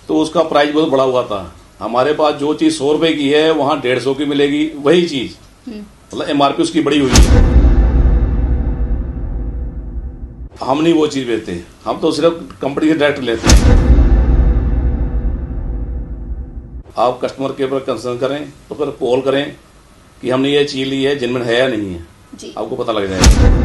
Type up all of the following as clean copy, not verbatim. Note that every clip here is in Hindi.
तो उसका प्राइस बहुत बड़ा हुआ था। हमारे पास जो चीज 100 रुपए की है वहां 150 की मिलेगी वही चीज, मतलब एमआरपी उसकी बड़ी हुई है। हम नहीं वो चीज बेचते, हम तो सिर्फ कंपनी से डायरेक्ट लेते हैं। आप कस्टमर के ऊपर कंसर्न करें तो फिर कॉल करें कि हमने ये चीज ली है, जेन्युइन है या नहीं है जी। आपको पता लग जाएगा।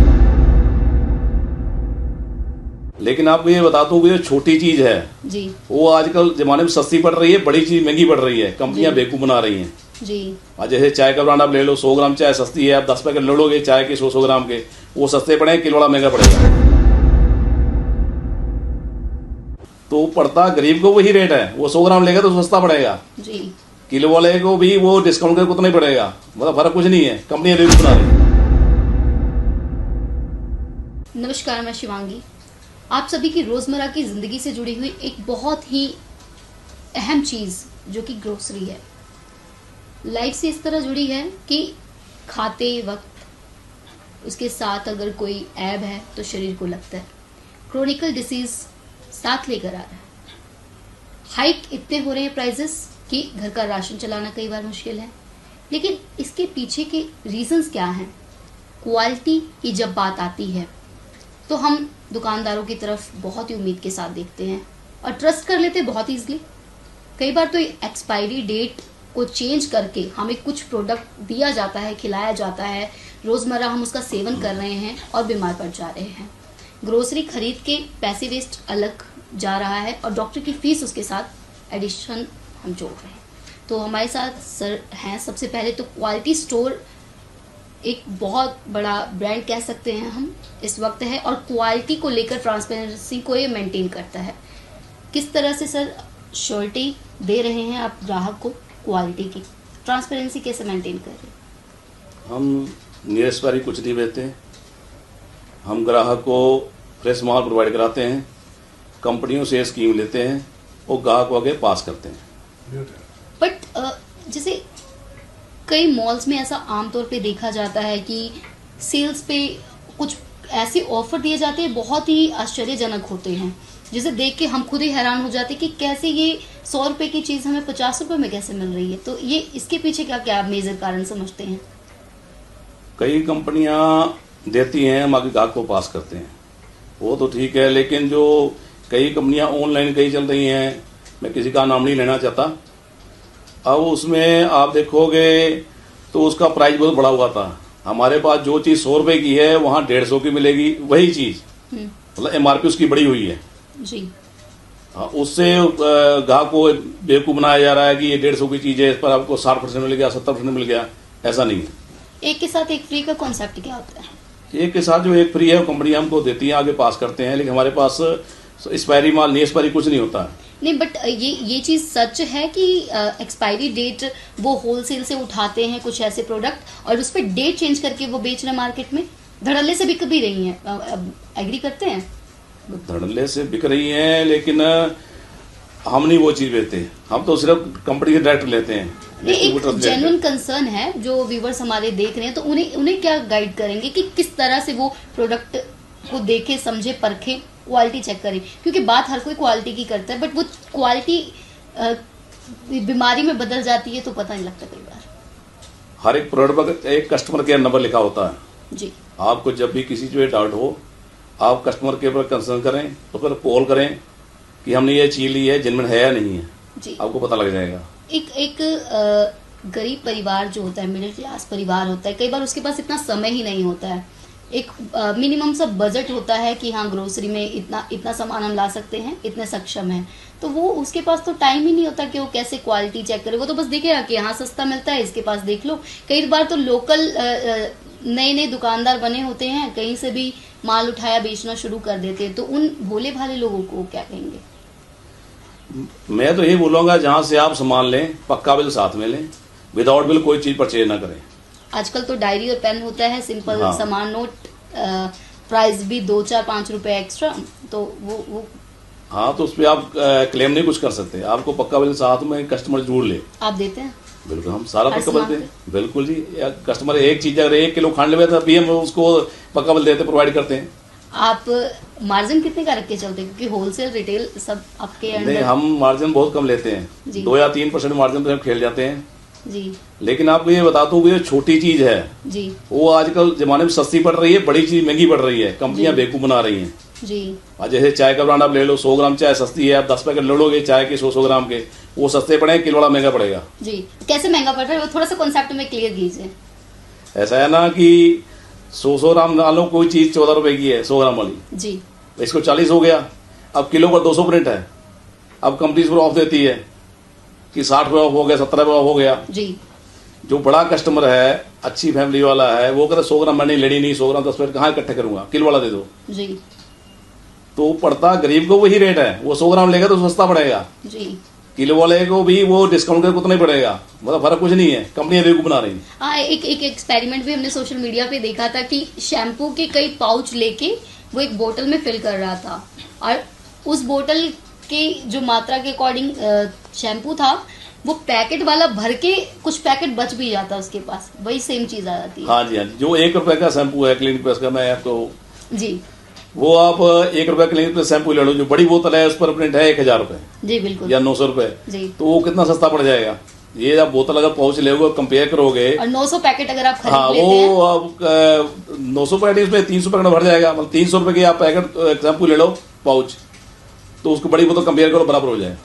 लेकिन आपको ये बता दूं कि जो छोटी चीज है जी वो आजकल जमाने में सस्ती पड़ रही है, बड़ी चीज महंगी पड़ रही है, कंपनियां बेवकूफ बना रही हैं। जी। आज जैसे चाय का ब्रांड आप ले लो, 100 ग्राम चाय सस्ती है, आप 10 पैकेट ले लोगे चाय के 100 ग्राम के, वो सस्ते पड़े, किलो वाला महंगा पड़ेगा। तो पड़ता गरीब को वही रेट है, वो 100 ग्राम लेगा तो सस्ता पड़ेगा जी। किलो वाले को भी वो डिस्काउंट करके उतना ही पड़ेगा, मतलब फर्क कुछ नहीं है, कंपनी बेवकूफ बना रही है। नमस्कार, मैं शिवांगी। आप सभी की रोजमर्रा की जिंदगी से जुड़ी हुई एक बहुत ही अहम चीज जो कि ग्रोसरी है, लाइफ से इस तरह जुड़ी है कि खाते वक्त उसके साथ अगर कोई ऐब है तो शरीर को लगता है, क्रोनिकल डिसीज साथ लेकर आ रहा है। हाइक इतने हो रहे हैं प्राइसेस कि घर का राशन चलाना कई बार मुश्किल है। लेकिन इसके पीछे के रीजंस क्या हैं? क्वालिटी की जब बात आती है तो हम दुकानदारों की तरफ बहुत ही उम्मीद के साथ देखते हैं और ट्रस्ट कर लेते हैं बहुत ईजिली। कई बार तो एक्सपायरी डेट को चेंज करके हमें कुछ प्रोडक्ट दिया जाता है, खिलाया जाता है, रोजमर्रा हम उसका सेवन कर रहे हैं और बीमार पड़ जा रहे हैं। ग्रोसरी खरीद के पैसे वेस्ट अलग जा रहा है और डॉक्टर की फीस उसके साथ एडिशन हम जोड़ रहे हैं। तो हमारे साथ सर हैं। सबसे पहले तो क्वालिटी स्टोर एक बहुत बड़ा ब्रांड कह सकते हैं हम इस वक्त है और क्वालिटी को लेकर ट्रांसपेरेंसी को ये मेंटेन करता है। किस तरह से सर श्योरिटी दे रहे हैं आप ग्राहक को क्वालिटी की? ट्रांसपेरेंसी कैसे मेंटेन कर रहे हैं? हम नियर एक्सपायरी कुछ नहीं बेचते, हम ग्राहक को फ्रेश माल प्रोवाइड कराते हैं, कंपनियों से स्कीम लेते हैं और ग्राहक को आगे पास करते हैं। बट जैसे कई मॉल्स में ऐसा आमतौर पे देखा जाता है कि सेल्स पे कुछ ऐसे ऑफर दिए जाते हैं बहुत ही आश्चर्यजनक होते हैं, जिसे देख के हम खुद ही हैरान हो जाते हैं कि कैसे ये 100 रुपए की चीज हमें 50 रुपए में कैसे मिल रही है। तो ये इसके पीछे क्या क्या मेजर कारण समझते हैं? कई कंपनियां देती हैं, हम आगे ग्राहक को पास करते हैं, वो तो ठीक है। लेकिन जो कई कंपनियां ऑनलाइन कई चल रही हैं, मैं किसी का नाम नहीं लेना चाहता, अब उसमें आप देखोगे तो उसका प्राइस बहुत बड़ा हुआ था। हमारे पास जो चीज 100 रुपए की है वहां 150 की मिलेगी वही चीज, मतलब एमआरपी उसकी बड़ी हुई है जी। उससे ग्राहक को बेवकूफ बनाया जा रहा है कि ये 150 की चीज है, इस पर आपको 60% मिल गया, 70% मिल गया, ऐसा नहीं है। एक के साथ एक फ्री का कॉन्सेप्ट क्या होता है? एक के साथ जो एक फ्री है कंपनी हमको देती है, आगे पास करते हैं, लेकिन हमारे पास एक्सपायरी माल नहीं, एक्सपायरी कुछ नहीं होता है। नहीं, बट ये चीज सच है कि एक्सपायरी डेट वो होलसेल से उठाते हैं कुछ ऐसे प्रोडक्ट और उस पर डेट चेंज करके वो बेच रहे हैं मार्केट में, धड़ल्ले से बिक भी रही हैं। एग्री करते हैं? धड़ल्ले से बिक रही हैं, लेकिन हम नहीं वो चीज बेचते, हम तो सिर्फ कंपनी से डायरेक्ट लेते हैं। एक जेन्युइन कंसर्न है जो व्यूवर्स हमारे देख रहे हैं, तो उन्हें क्या गाइड करेंगे कि किस तरह से वो प्रोडक्ट को देखे, समझे, परखे, क्वालिटी चेक करें? क्योंकि बात हर कोई क्वालिटी की करता है, बट वो क्वालिटी बीमारी में बदल जाती है तो पता नहीं लगता कई बार। हर एक प्रोडक्ट पर एक कस्टमर केयर नंबर लिखा होता है जी। आपको जब भी किसी जो डाउट हो आप कस्टमर केयर पर कंसर्न करें तो फिर कॉल करें कि हमने ये चीज ली है, जेन्युइन है या नहीं है जी, आपको पता लग जाएगा। एक गरीब परिवार जो होता है, मिडिल क्लास परिवार होता है, कई बार उसके पास इतना समय ही नहीं होता है, एक मिनिमम सा बजट होता है कि हाँ ग्रोसरी में इतना सामान हम ला सकते हैं, इतने सक्षम है, तो वो उसके पास तो टाइम ही नहीं होता कि वो कैसे क्वालिटी चेक करे। वो तो बस देखेगा कि यहाँ सस्ता मिलता है, इसके पास देख लो। कई बार तो लोकल नए नए दुकानदार बने होते हैं, कहीं से भी माल उठाया बेचना शुरू कर देते हैं, तो उन भोले भाले लोगों को क्या कहेंगे? मैं तो यही बोलूंगा जहां से आप सामान लें पक्का बिल साथ में लें, विदाउट बिल कोई चीज परचेज ना करें। आजकल तो डायरी और पेन होता है, सिंपल हाँ। सामान नोट, प्राइस भी 2, 4, 5 रुपए एक्स्ट्रा, तो वो हाँ, तो उस पर आप क्लेम नहीं कुछ कर सकते, आपको पक्का बिल साथ में कस्टमर जरूर ले। आप देते हैं? बिल्कुल, हम सारा हर पक्का बिल सामान देते हैं, बिल्कुल जी। कस्टमर एक चीज अगर 1 किलो खांड लेवे तभी हम उसको पक्का बिल देते, प्रोवाइड करते हैं। आप मार्जिन कितने का रख के चलते हैं, क्योंकि होलसेल रिटेल सब आपके नहीं, अंडर? हम मार्जिन बहुत कम लेते हैं, जी। 2 या 3% मार्जिन पे हम खेल जाते हैं। जी लेकिन आपको ये बता दूं कि ये छोटी चीज है, जी वो आजकल जमाने में सस्ती पड़ रही है, बड़ी चीज महंगी पड़ रही है, कंपनियां जी। बेवकूफ बना रही हैं। जी आज जैसे चाय का ब्रांड आप ले लो, 100 ग्राम चाय सस्ती है, आप 10 पैकेट ले लोगे चाय के 100 ग्राम के, वो सस्ते पड़े, किलो वाला महंगा पड़ेगा। जी। कैसे महंगा पड़ रहा है वो थोड़ा सा कॉन्सेप्ट में क्लियर कीजिए। ऐसा है ना कि 100 ग्राम डालो, कोई चीज 14 रुपए की है 100 ग्राम वाली, जी इसको 40 हो गया, अब किलो का 200 प्रिंट है, अब कंपनी इस पर ऑफ देती है कि 60 रुपये ऑफ हो गया, 70 रुपये ऑफ हो गया। जी जो बड़ा कस्टमर है, अच्छी फैमिली वाला है, वो कहता 100 ग्राम मैंने लेनी नहीं, 100 ग्राम 10 पैकेट कहाँ इकट्ठे करूंगा, किलो वाला दे दो। जी तो पड़ता गरीब को वही रेट है, वो 100 ग्राम लेगा तो सस्ता पड़ेगा, जी। किलो वाले को भी वो डिस्काउंट करके उतना ही पड़ेगा, मतलब फर्क कुछ नहीं है, कंपनियां बेवकूफ बना रही हैं। हाँ, एक एक्सपेरिमेंट भी हमने सोशल मीडिया पे देखा था कि शैम्पू के कई पाउच लेके वो एक बोतल में फिल कर रहा था, और उस बोतल की जो मात्रा के अकॉर्डिंग शैम्पू था, वो पैकेट वाला भर के कुछ पैकेट बच भी जाता उसके पास, वही सेम चीज आ जाती है। हाँ जी, हाँ जी। जो 1 रुपए का शैम्पू है क्लिनिक प्लस का, मैं आपको जी वो आप 1 रुपए क्लिनिक प्लस शैम्पू ले लो, जो बड़ी बोतल है उस पर प्रिंट है 1000 रुपए जी बिल्कुल। या 900 रुपए, जी। तो वो कितना सस्ता पड़ जाएगा। ये आप बोतल अगर पहुंच लेगे, कंपेयर करोगे, और 900 पैकेट अगर आप हाँ, खरीद लेते हैं, वो आप 900 पैकेट इसमें 300 पैकेट भर जाएगा, मतलब 300 रुपए की आप पैकेट शैम्पू ले लो पाउच, तो उसको बड़ी बोतल कंपेयर करो, बराबर हो जाए।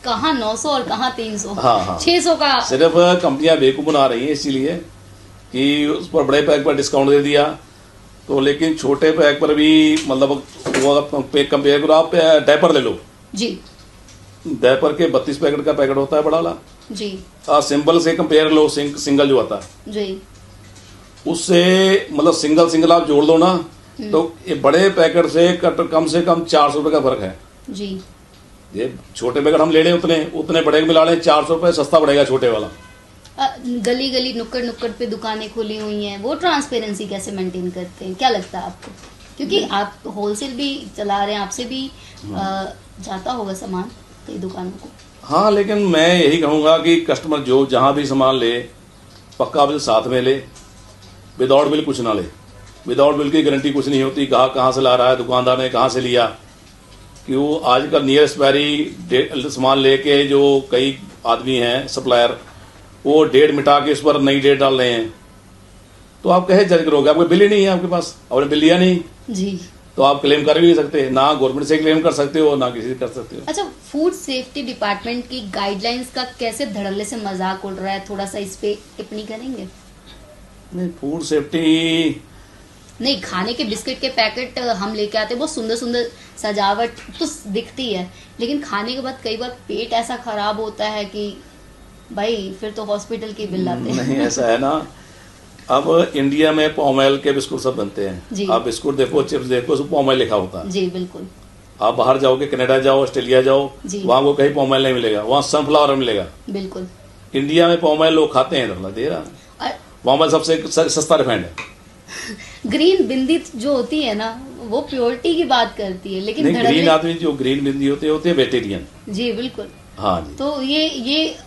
कहाँ 900 और कहाँ 300, हाँ, हाँ। 600 का। सिर्फ कंपनियां बेवकूफ बना रही हैं, इसीलिए कि उस पर बड़े पैक पर डिस्काउंट दे दिया, तो लेकिन छोटे पैक पर भी मतलब वो अगर कंपेयर करो, आप डायपर ले लो, जी डायपर के 32 पैकेट का पैकेट होता है बड़ा वाला, जी सिंबल से कंपेयर लो, सिंगल जो आता है जी उससे, मतलब सिंगल आप जोड़ दो ना, तो ये बड़े पैकेट से कम 400 रुपए का फर्क है। जी। ये छोटे पैकेट हम ले लें उतने बड़े मिला लें, 400 रुपए सस्ता पड़ेगा छोटे वाला। गली गली नुक्कड़ नुक्कड़ पे दुकानें खुली हुई हैं, वो ट्रांसपेरेंसी कैसे मेंटेन करते हैं, क्या लगता है आपको? क्योंकि आप होलसेल भी चला रहे हैं, आपसे भी जाता होगा सामान कई दुकानों को। हाँ, लेकिन मैं यही कहूंगा कि कस्टमर जो जहां भी सामान ले, पक्का बिल साथ में ले, विदाउट बिल कुछ ना ले। विदाउट बिल की गारंटी कुछ नहीं होती, कहाँ से ला रहा है, दुकानदार ने कहाँ से लिया, कि वो आजकल नियर एक्सपायरी सामान लेके जो कई आदमी हैं सप्लायर, वो डेट मिटा के उस पर नई डेट डाल रहे हैं, तो आप कहे जज करोगे, आपको बिल ही नहीं है आपके पास, आपने बिल लिया नहीं जी, तो आप क्लेम कर भी नहीं सकते, ना गवर्नमेंट से क्लेम कर सकते हो, ना किसी से कर सकते हो। अच्छा, फूड सेफ्टी डिपार्टमेंट की गाइडलाइंस का कैसे धड़ल्ले से मजाक उड़ रहा है, थोड़ा सा इस पे टिप्पणी करेंगे? नहीं, फूड सेफ्टी नहीं, खाने के बिस्किट के पैकेट हम लेके आते हैं, बहुत सुंदर सुंदर सजावट तो दिखती है, लेकिन खाने के बाद कई बार पेट ऐसा खराब होता है कि भाई फिर तो हॉस्पिटल की बिल आते हैं। नहीं, ऐसा है ना, अब इंडिया में पाम ऑयल के बिस्कुट सब बनते जी। हैं, आप बिस्कुट देखो, चिप्स देखो, उसमें पाम ऑयल लिखा होता है। जी बिल्कुल। आप बाहर जाओगे, कनाडा जाओ, ऑस्ट्रेलिया जाओ, जी। वहां को कहीं पाम ऑयल नहीं मिलेगा, वहां सनफ्लावर मिलेगा। बिल्कुल। इंडिया में पाम ऑयल लोग खाते हैं, तो दे रहा और पाम ऑयल सबसे सस्ता रिफाइंड है। ग्रीन बिंदी जो होती है ना, वो प्योरिटी की बात करती है, लेकिन नहीं, धड़ल्ले। ग्रीन आदमी जो ग्रीन बिंदी होते हैं वेजिटेरियन। जी बिल्कुल। हाँ जी। तो ये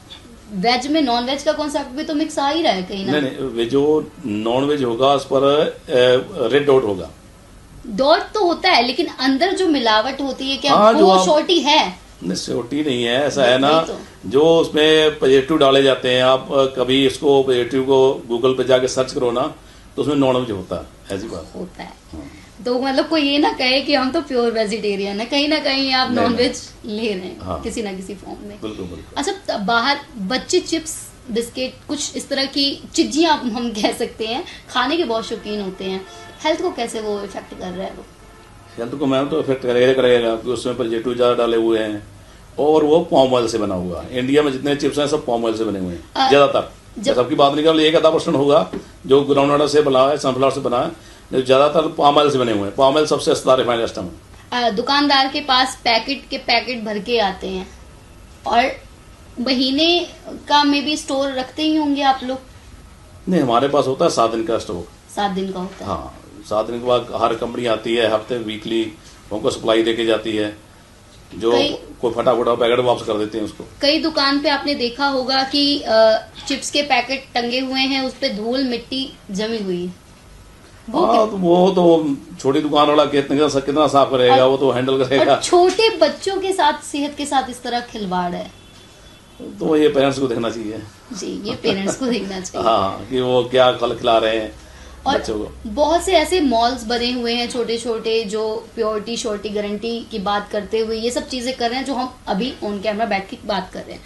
वेज में नॉन वेज का कॉन्सेप्ट भी तो मिक्स आ ही रहा है कहीं ना। नहीं, वे जो नॉन वेज होगा उस पर रेड डॉट होगा। डॉट तो होता है, लेकिन अंदर जो मिलावट होती है, क्या हाँ, जो वो आप- शॉर्टी है? नहीं, सिक्योरिटी नहीं है, ऐसा है ना, वही तो। जो उसमें पॉजिटिव डाले जाते हैं, आप कभी इसको पॉजिटिव को गूगल पे जाके सर्च करो ना, तो उसमें नॉन वेज होता है, ऐसी बात। होता है। तो मतलब कोई ये ना कहे कि हम तो प्योर वेजिटेरियन है, कहीं ना कहीं आप नहीं, नॉन वेज ले रहे हैं, हाँ। किसी ना किसी फॉर्म में। बिल्कुल बिल्कुल। अच्छा, बाहर बच्चे चिप्स बिस्किट कुछ इस तरह की चिज्जियां हम कह सकते हैं, खाने के बहुत शौकीन होते हैं, हेल्थ को कैसे वो इफेक्ट कर रहा है वो? हेल्थ को मैम तो इफेक्ट करेगा कि उसमें पॉजिटिव ज्यादा डाले हुए हैं, और वो पाम ऑयल से बना हुआ है। इंडिया में जितने चिप्स हैं सब पाम ऑयल से बने हुए हैं ज्यादातर। जब- सबकी बात नहीं कर, 1-10% होगा जो ग्राउंड से बना है, सनफ्लावर से बना है, ज्यादातर पाम ऑयल से बने हुए हैं। पाम ऑयल सबसे सस्ता रिफाइंड सिस्टम है। दुकानदार के पास पैकेट के पैकेट भर के आते हैं, और महीने का में भी स्टोर रखते ही होंगे आप लोग? नहीं, हमारे पास होता है 7 दिन का स्टॉक। 7 दिन का होता है। हाँ, 7 दिन के बाद हर कंपनी आती है, हफ्ते वीकली उनको सप्लाई देके जाती है, जो कोई फटा पैकेट वापस कर देते हैं उसको। कई दुकान पे आपने देखा होगा कि चिप्स के पैकेट टंगे हुए हैं, उस पे धूल मिट्टी जमी हुई है। हाँ, तो वो तो छोटी दुकान वाला कितना साफ करेगा, वो तो हैंडल करेगा। और छोटे बच्चों के साथ, सेहत के साथ इस तरह खिलवाड़ है, तो ये पेरेंट्स को देखना चाहिए। जी, ये पेरेंट्स को देखना चाहिए। हाँ, कि वो क्या फल खिला रहे हैं और बच्चों को। बहुत से ऐसे मॉल्स बने हुए हैं छोटे छोटे, जो प्योरिटी श्योरिटी गारंटी की बात करते हुए ये सब चीजें कर रहे हैं, जो हम अभी ऑन कैमरा बैठ के बात कर रहे हैं।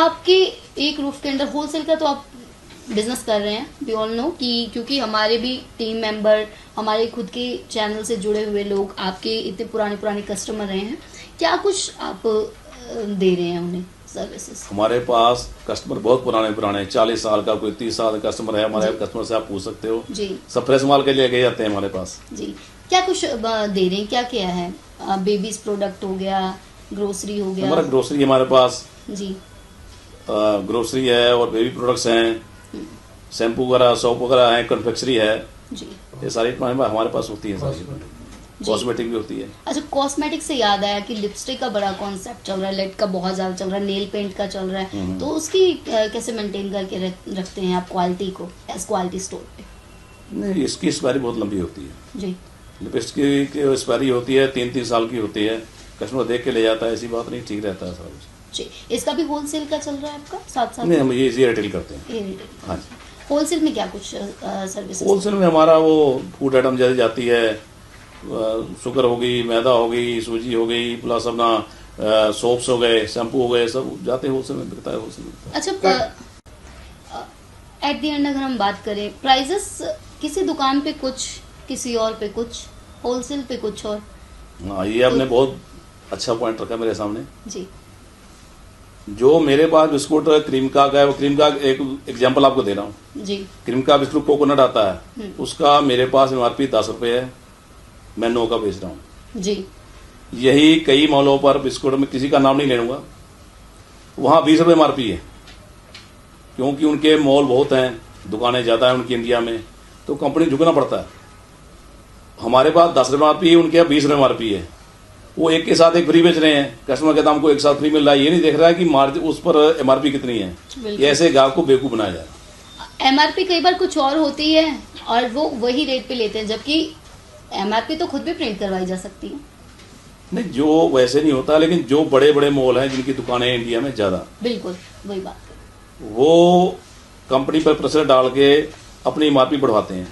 आपके एक रूफ के अंदर होलसेल का तो आप बिजनेस कर रहे हैं, वी ऑल नो, कि क्योंकि हमारे भी टीम मेंबर, हमारे खुद के चैनल से जुड़े हुए लोग आपके इतने पुराने कस्टमर रहे हैं, क्या कुछ आप दे रहे हैं उन्हें सर्विसेज? हमारे पास कस्टमर बहुत पुराने 40 साल का, कोई 30 साल का कस्टमर है हमारे कस्टमर से, आप पूछ सकते हो जी। सब फ्रेश माल के लिए गए जाते हैं हमारे पास। जी, क्या कुछ दे रहे हैं, क्या क्या है? बेबीज प्रोडक्ट हो गया, ग्रोसरी हो गया? हमारा ग्रोसरी हमारे पास जी, ग्रोसरी है और बेबी प्रोडक्ट्स हैं, शैम्पू वगैरह, सोप वगैरह है, कन्फेक्शनरी है, जी, ये सारी हमारे पास होती है, सारी कॉस्मेटिक भी होती है। अच्छा, कॉस्मेटिक से याद आया कि लिपस्टिक का बड़ा कॉन्सेप्ट चल रहा है, लेड का बहुत ज्यादा चल रहा है, नेल पेंट का चल रहा है, तो उसकी कैसे मेंटेन करके रखते हैं आप क्वालिटी को एज क्वालिटी स्टोर पे? नहीं, इसकी एक्सपायरी बहुत लंबी होती है जी, लिपस्टिक की एक्सपायरी होती है 3-3 साल की होती है, कस्टमर देख के ले जाता है, ऐसी बात नहीं, ठीक रहता है सारा कुछ। जी। इसका भी होलसेल का चल रहा है आपका साथ साथ? नहीं, हम ये रिटेल करते हैं। ये रिटेल। हाँ जी। होलसेल में क्या कुछ सर्विस? होलसेल में हमारा वो फूड आइटम जैसे जाती है, शुगर हो गई, मैदा हो गई, सूजी हो गई, प्लस अपना सोप्स हो गए, शैम्पू हो गए, सब जाते हैं होलसेल में, बिकता है होलसेल में। अच्छा, एट द एंड अगर हम बात करें प्राइजेस, किसी दुकान पे कुछ, किसी और पे कुछ, होलसेल पे कुछ और? हाँ, ये आपने बहुत अच्छा पॉइंट रखा मेरे सामने। जी, जो मेरे पास बिस्कुट क्रीम का है, वो क्रीम का एक एग्जांपल आपको दे रहा हूँ। जी, क्रीम का बिस्कुट कोकोनट आता है, उसका मेरे पास एमआरपी 10 रुपये है, मैं 9 का बेच रहा हूँ। जी, यही कई मॉलों पर बिस्कुट में, किसी का नाम नहीं ले लूंगा, वहां 20 रुपये एमआरपी है, क्योंकि उनके मॉल बहुत हैं, दुकानें ज्यादा हैं उनकी इंडिया में, तो कंपनी झुकना पड़ता है। हमारे पास 10 रुपये एमआरपी है, उनके यहाँ 20 रुपये एमआरपी है, वो एक के साथ एक फ्री बेच रहे हैं, कस्टमर के दाम को एक साथ फ्री मिल रहा है, ये नहीं देख रहा है कि मार्जिन उस पर एमआरपी कितनी है। ये ऐसे ग्राहक को बेवकूफ बनाया जाए। एमआरपी कई बार कुछ और होती है और वो वही रेट पे लेते हैं, जबकि एमआरपी तो खुद भी प्रिंट करवाई जा सकती है। नहीं, जो वैसे नहीं होता, लेकिन जो बड़े बड़े मॉल हैं जिनकी दुकानें हैं इंडिया में ज्यादा, बिल्कुल वही बात, वो कंपनी पर प्रेशर डाल के अपनी एमआरपी बढ़वाते हैं,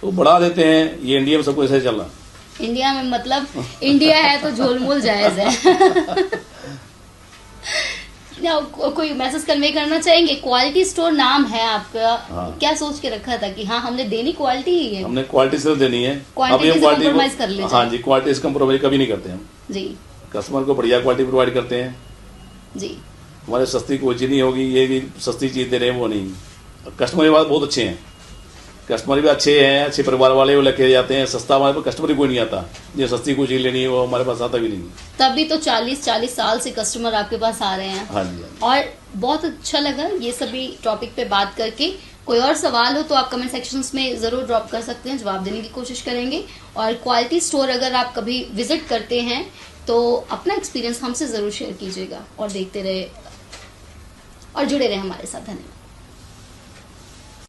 तो बढ़ा देते हैं। ये इंडिया में सबको ऐसे चल रहा है। इंडिया में मतलब इंडिया है तो झोलमोल जायज है। कोई मैसेज कन्वे करना चाहेंगे? क्वालिटी स्टोर नाम है आपका, हाँ। क्या सोच के रखा था कि हाँ हमने देनी क्वालिटी ही है? हमने क्वालिटी से देनी है, क्वांटिटी से compromise कर ले हाँ जी, क्वालिटी से कम्प्रोमाइज कभी नहीं करते हम जी, कस्टमर को बढ़िया क्वालिटी प्रोवाइड करते हैं जी, हमारे सस्ती कोई चीज नहीं होगी, ये भी सस्ती चीज दे रहे हैं वो नहीं। कस्टमर के पास बहुत अच्छे हैं, कस्टमर भी अच्छे हैं, अच्छे परिवार वाले वो लेके जाते हैं, सस्ता हमारे पास कस्टमर ही कोई नहीं आता, जो सस्ती कोई चीज लेनी है वो हमारे पास आता भी नहीं। तभी तो 40 साल से कस्टमर आपके पास आ रहे हैं। हाँ जी, हाँ जी। और बहुत अच्छा लगा ये सभी टॉपिक पे बात करके। कोई और सवाल हो तो आप कमेंट सेक्शंस में जरूर ड्रॉप कर सकते हैं, जवाब देने की कोशिश करेंगे। और क्वालिटी स्टोर अगर आप कभी विजिट करते हैं तो अपना एक्सपीरियंस हमसे जरूर शेयर कीजिएगा और देखते रहे और जुड़े रहे हमारे साथ। धन्यवाद।